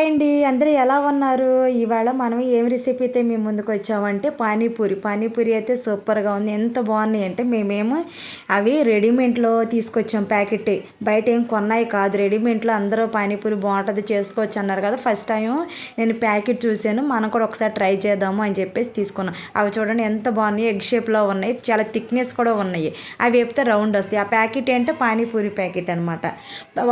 Hi అండి, అందరూ ఎలా ఉన్నారు? ఇవాళ మనం ఏం రెసిపీ అయితే మేము ముందుకు వచ్చామంటే పానీపూరి అయితే సూపర్గా ఉంది. ఎంత బాగున్నాయి అంటే మేమేమో అవి రెడీమేడ్లో తీసుకొచ్చాం ప్యాకెట్. బయట ఏం కొన్నాయి కాదు, రెడీమేడ్లో అందరూ పానీపూరి బాగుంటుంది చేసుకోవచ్చు అన్నారు కదా. ఫస్ట్ టైం నేను ప్యాకెట్ చూశాను, మనం కూడా ఒకసారి ట్రై చేద్దాము అని చెప్పేసి తీసుకున్నాం. అవి చూడండి ఎంత బాగున్నాయి, ఎగ్ షేప్లో ఉన్నాయి, చాలా థిక్నెస్ కూడా ఉన్నాయి. అవి వేపితే రౌండ్ వస్తాయి. ఆ ప్యాకెట్ ఏంటంటే పానీపూరి ప్యాకెట్ అనమాట.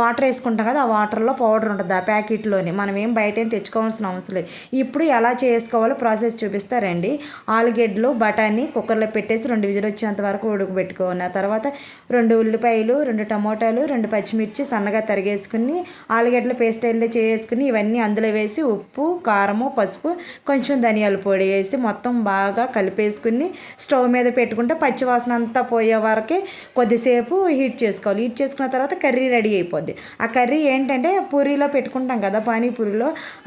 వాటర్ వేసుకుంటాం కదా, ఆ వాటర్లో పౌడర్ ఉంటుంది ఆ ప్యాకెట్లోని. మనం ఏం బయట ఏం తెచ్చుకోవాల్సిన అవసరం లేదు. ఇప్పుడు ఎలా చేసుకోవాలో ప్రాసెస్ చూపిస్తారండి. ఆలుగడ్డలు బఠానీ కుక్కర్లో పెట్టేసి 2 విజిల్ వచ్చేంత వరకు ఉడకబెట్టుకోవాలి. ఆ తర్వాత 2 ఉల్లిపాయలు, 2 టమోటాలు, 2 పచ్చిమిర్చి సన్నగా తరిగేసుకుని ఆలుగడ్డలు పేస్ట్ చేసుకుని ఇవన్నీ అందులో వేసి ఉప్పు, కారము, పసుపు, కొంచెం ధనియాల పొడి వేసి మొత్తం బాగా కలిపేసుకుని స్టవ్ మీద పెట్టుకుంటే పచ్చివాసన అంతా పోయే వరకే కొద్దిసేపు హీట్ చేసుకోవాలి. హీట్ చేసుకున్న తర్వాత కర్రీ రెడీ అయిపోద్ది. ఆ కర్రీ ఏంటంటే పూరీలో పెట్టుకుంటాం కదా, పానీపూరిలో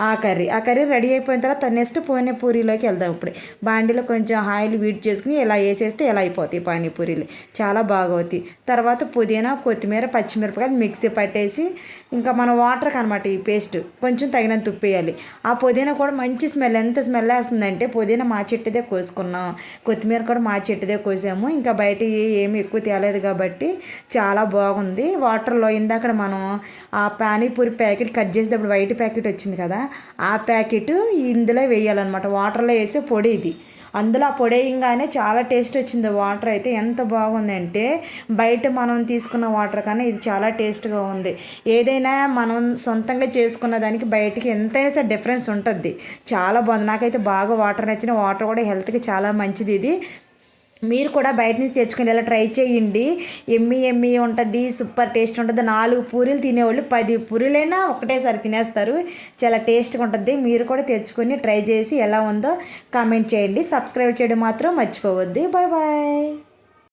ఆ కర్రీ రెడీ అయిపోయిన తర్వాత నెక్స్ట్ పూరీలోకి వెళ్దాం. ఇప్పుడు బాండీలో కొంచెం ఆయిల్ వీట్ చేసుకుని ఇలా వేసేస్తే ఇలా అయిపోతాయి పానీపూరీలు, చాలా బాగా అవుతాయి. తర్వాత పుదీనా, కొత్తిమీర, పచ్చిమిరపకాయలు మిక్సీ పట్టేసి ఇంకా మన వాటర్కి అనమాట ఈ పేస్ట్ కొంచెం తగినంత ఉప్పు వేయాలి. ఆ పుదీనా కూడా మంచి స్మెల్, ఎంత స్మెల్ వేస్తుందంటే పుదీనా మా చెట్టుదే కోసుకున్నాం, కొత్తిమీర కూడా మా చెట్టుదే కోసాము. ఇంకా బయట ఏమి ఎక్కువ తేలేదు కాబట్టి చాలా బాగుంది. వాటర్లో ఇందాక మనం ఆ పానీపూరి ప్యాకెట్ కట్ చేసేటప్పుడు వైట్ ప్యాకెట్ వచ్చింది కదా, ఆ ప్యాకెట్ ఇందులో వేయాలన్నమాట. వాటర్లో వేసే పొడి ఇది. అందులో ఆ పొడి వేయంగానే చాలా టేస్ట్ వచ్చింది. వాటర్ అయితే ఎంత బాగుందంటే బయట మనం తీసుకున్న వాటర్ కన్నా ఇది చాలా టేస్ట్గా ఉంది. ఏదైనా మనం సొంతంగా చేసుకున్న దానికి బయటికి ఎంతైనా సరే డిఫరెన్స్ ఉంటుంది. చాలా బాగుంది. నాకైతే బాగా వాటర్ నచ్చిన. వాటర్ కూడా హెల్త్కి చాలా మంచిది. ఇది మీరు కూడా బయట నుంచి తెచ్చుకుని ఇలా ట్రై చేయండి. ఎమ్మి ఉంటుంది, సూపర్ టేస్ట్ ఉంటుంది. 4 పూరీలు తినేవాళ్ళు 10 పూరీలైనా ఒకటేసారి తినేస్తారు. చాలా టేస్ట్గా ఉంటుంది. మీరు కూడా తెచ్చుకొని ట్రై చేసి ఎలా ఉందో కామెంట్ చేయండి. సబ్స్క్రైబ్ చేయడం మాత్రం మర్చిపోవద్దు. Bye bye.